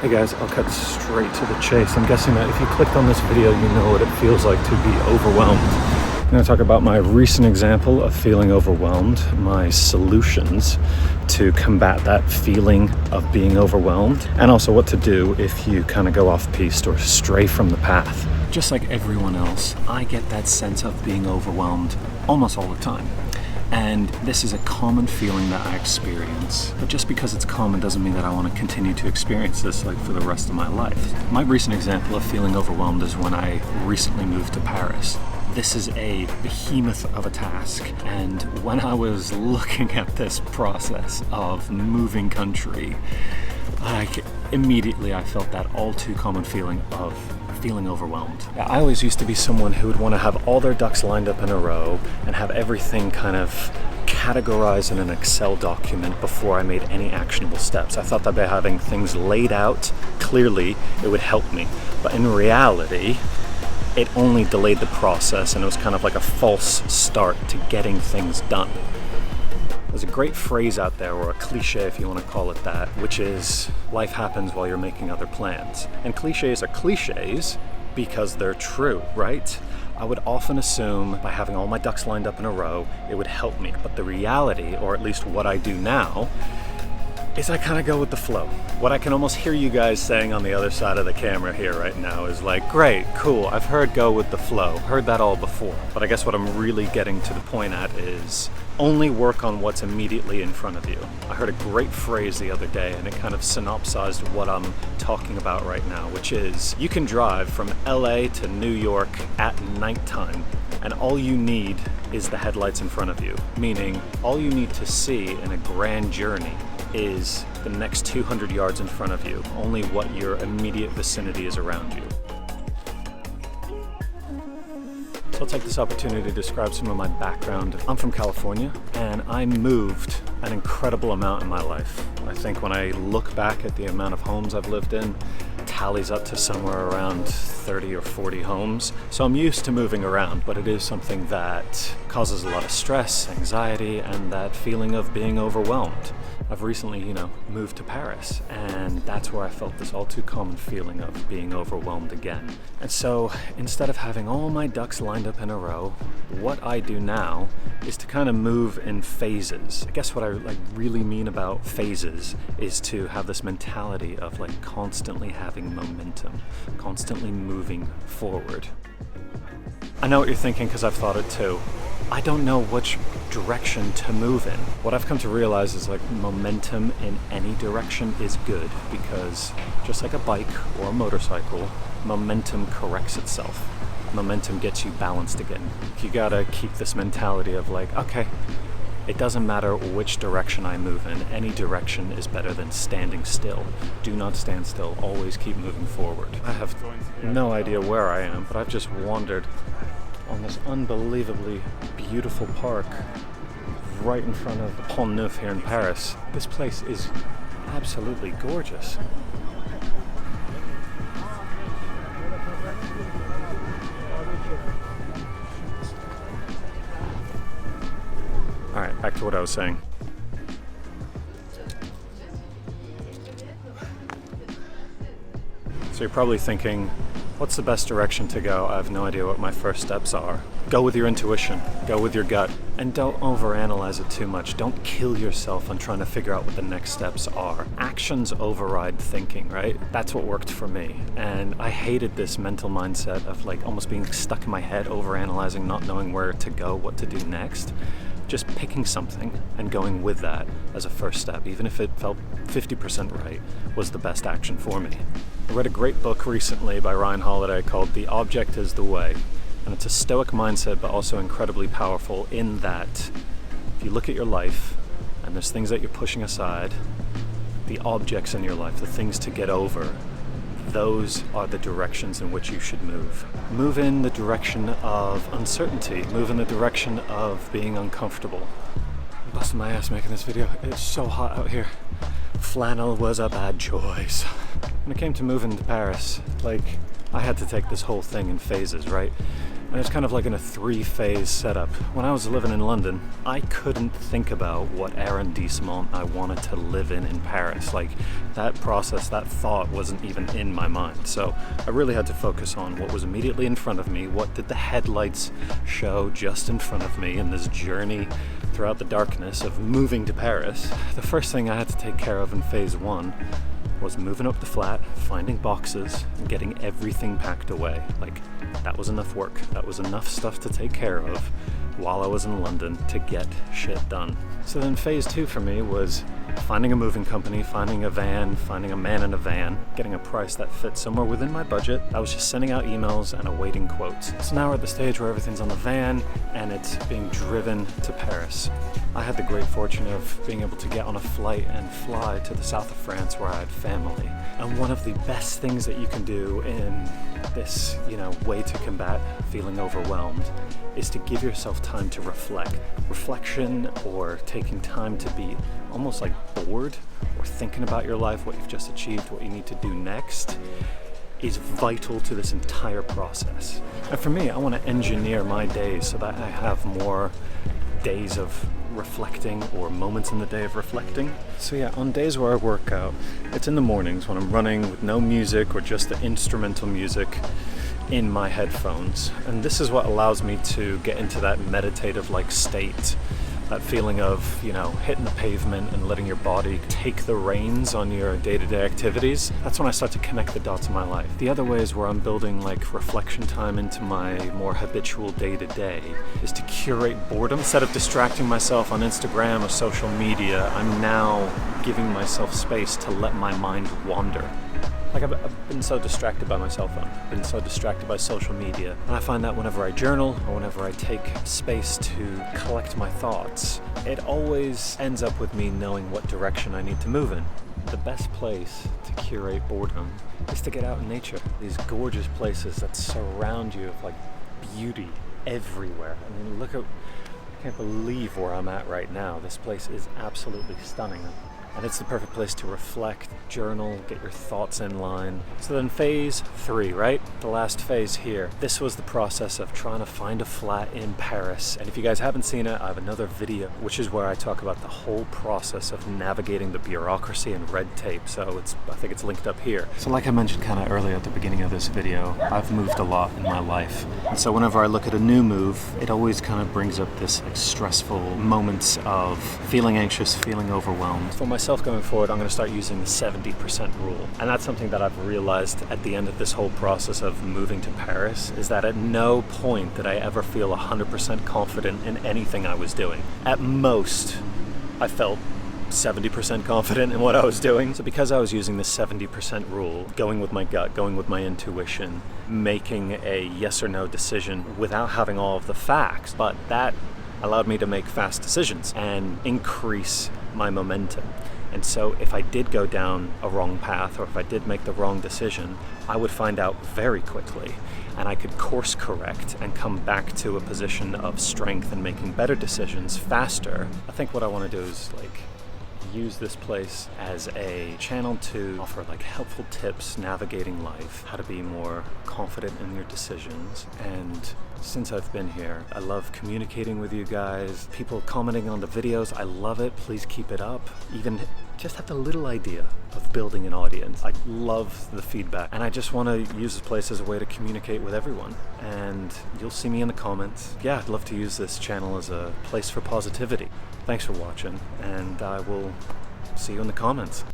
Hey guys, I'll cut straight to the chase. I'm guessing that if you clicked on this video, you know what it feels like to be overwhelmed. I'm going to talk about my recent example of feeling overwhelmed, my solutions to combat that feeling of being overwhelmed, and also what to do if you kind of go off-piste or stray from the path. Just like everyone else, I get that sense of being overwhelmed almost all the time. And this is a common feeling that I experience. But just because it's common doesn't mean that I want to continue to experience this like for the rest of my life. My recent example of feeling overwhelmed is when I recently moved to Paris. This is a behemoth of a task, and when I was looking at this process of moving country, immediately I felt that all too common feeling of feeling overwhelmed. I always used to be someone who would want to have all their ducks lined up in a row and have everything kind of categorized in an Excel document before I made any actionable steps. I thought that by having things laid out clearly, it would help me. But in reality, it only delayed the process, and it was kind of like a false start to getting things done. There's a great phrase out there, or a cliche if you want to call it that, which is life happens while you're making other plans. And cliches are cliches because they're true, right? I would often assume by having all my ducks lined up in a row, it would help me. But the reality, or at least what I do now, is I kind of go with the flow. What I can almost hear you guys saying on the other side of the camera here right now is like, great, cool, I've heard go with the flow, heard that all before. But I guess what I'm really getting to the point at is only work on what's immediately in front of you. I heard a great phrase the other day, and it kind of synopsized what I'm talking about right now, which is you can drive from LA to New York at nighttime, and all you need is the headlights in front of you, meaning all you need to see in a grand journey is the next 200 yards in front of you, only what your immediate vicinity is around you. So I'll take this opportunity to describe some of my background. I'm from California, and I moved an incredible amount in my life. I think when I look back at the amount of homes I've lived in, tallies up to somewhere around 30 or 40 homes. So I'm used to moving around, but it is something that causes a lot of stress, anxiety, and that feeling of being overwhelmed. I've recently, moved to Paris, and that's where I felt this all too common feeling of being overwhelmed again. And so instead of having all my ducks lined up in a row, what I do now is to kind of move in phases. I guess what I really mean about phases is to have this mentality of constantly having momentum, constantly moving forward. I know what you're thinking because I've thought it too. I don't know which direction to move in. What I've come to realize is momentum in any direction is good, because just like a bike or a motorcycle, momentum corrects itself. Momentum gets you balanced again. You gotta keep this mentality of okay, it doesn't matter which direction I move in, any direction is better than standing still. Do not stand still, always keep moving forward. I have no idea where I am, but I've just wandered on this unbelievably beautiful park right in front of the Pont Neuf here in Paris. This place is absolutely gorgeous. Alright, back to what I was saying. So you're probably thinking, what's the best direction to go? I have no idea what my first steps are. Go with your intuition, go with your gut, and don't overanalyze it too much. Don't kill yourself on trying to figure out what the next steps are. Actions override thinking, right? That's what worked for me. And I hated this mental mindset of almost being stuck in my head, overanalyzing, not knowing where to go, what to do next. Just picking something and going with that as a first step, even if it felt 50% right, was the best action for me. I read a great book recently by Ryan Holiday called The Object is the Way. And it's a stoic mindset, but also incredibly powerful in that if you look at your life and there's things that you're pushing aside, the objects in your life, the things to get over, those are the directions in which you should move. Move in the direction of uncertainty. Move in the direction of being uncomfortable. I'm busting my ass making this video. It's so hot out here. Flannel was a bad choice. When it came to moving to Paris, I had to take this whole thing in phases, right? And it's kind of like in a 3-phase setup. When I was living in London, I couldn't think about what arrondissement I wanted to live in Paris. Like, that process, that thought wasn't even in my mind. So I really had to focus on what was immediately in front of me, what did the headlights show just in front of me in this journey throughout the darkness of moving to Paris. The first thing I had to take care of in phase 1 was moving up the flat, finding boxes, and getting everything packed away. Like, that was enough work. That was enough stuff to take care of while I was in London to get shit done. So then phase 2 for me was finding a moving company, finding a van, finding a man in a van, getting a price that fit somewhere within my budget. I was just sending out emails and awaiting quotes. So now we're at the stage where everything's on the van and it's being driven to Paris. I had the great fortune of being able to get on a flight and fly to the south of France where I had family. And one of the best things that you can do in this, way to combat feeling overwhelmed is to give yourself time to reflect. Reflection, or taking time to be almost like bored or thinking about your life, what you've just achieved, what you need to do next, is vital to this entire process. And for me, I want to engineer my days so that I have more days of reflecting or moments in the day of reflecting. So yeah, on days where I work out, it's in the mornings when I'm running with no music or just the instrumental music in my headphones. And this is what allows me to get into that meditative like state, that feeling of, hitting the pavement and letting your body take the reins on your day-to-day activities. That's when I start to connect the dots in my life. The other ways where I'm building like reflection time into my more habitual day-to-day is to curate boredom. Instead of distracting myself on Instagram or social media, I'm now giving myself space to let my mind wander. Like, I've been so distracted by my cell phone, been so distracted by social media, and I find that whenever I journal or whenever I take space to collect my thoughts, it always ends up with me knowing what direction I need to move in. The best place to curate boredom is to get out in nature. These gorgeous places that surround you of like beauty everywhere. I mean, I can't believe where I'm at right now. This place is absolutely stunning. And it's the perfect place to reflect, journal, get your thoughts in line. So then phase 3, right? The last phase here. This was the process of trying to find a flat in Paris. And if you guys haven't seen it, I have another video, which is where I talk about the whole process of navigating the bureaucracy and red tape. So I think it's linked up here. So like I mentioned kind of earlier at the beginning of this video, I've moved a lot in my life. And so whenever I look at a new move, it always kind of brings up this like stressful moments of feeling anxious, feeling overwhelmed. For myself going forward, I'm going to start using the 70% rule. And that's something that I've realized at the end of this whole process of moving to Paris, is that at no point did I ever feel 100% confident in anything I was doing. At most, I felt 70% confident in what I was doing. So because I was using the 70% rule, going with my gut, going with my intuition, making a yes or no decision without having all of the facts, but that allowed me to make fast decisions and increase my momentum. And so if I did go down a wrong path, or if I did make the wrong decision, I would find out very quickly, and I could course correct and come back to a position of strength and making better decisions faster. I think what I want to do is use this place as a channel to offer helpful tips navigating life, how to be more confident in your decisions. And since I've been here, I love communicating with you guys, people commenting on the videos. I love it. Please keep it up. Even just have the little idea of building an audience. I love the feedback, and I just want to use this place as a way to communicate with everyone. And you'll see me in the comments. Yeah, I'd love to use this channel as a place for positivity. Thanks for watching, and I will see you in the comments.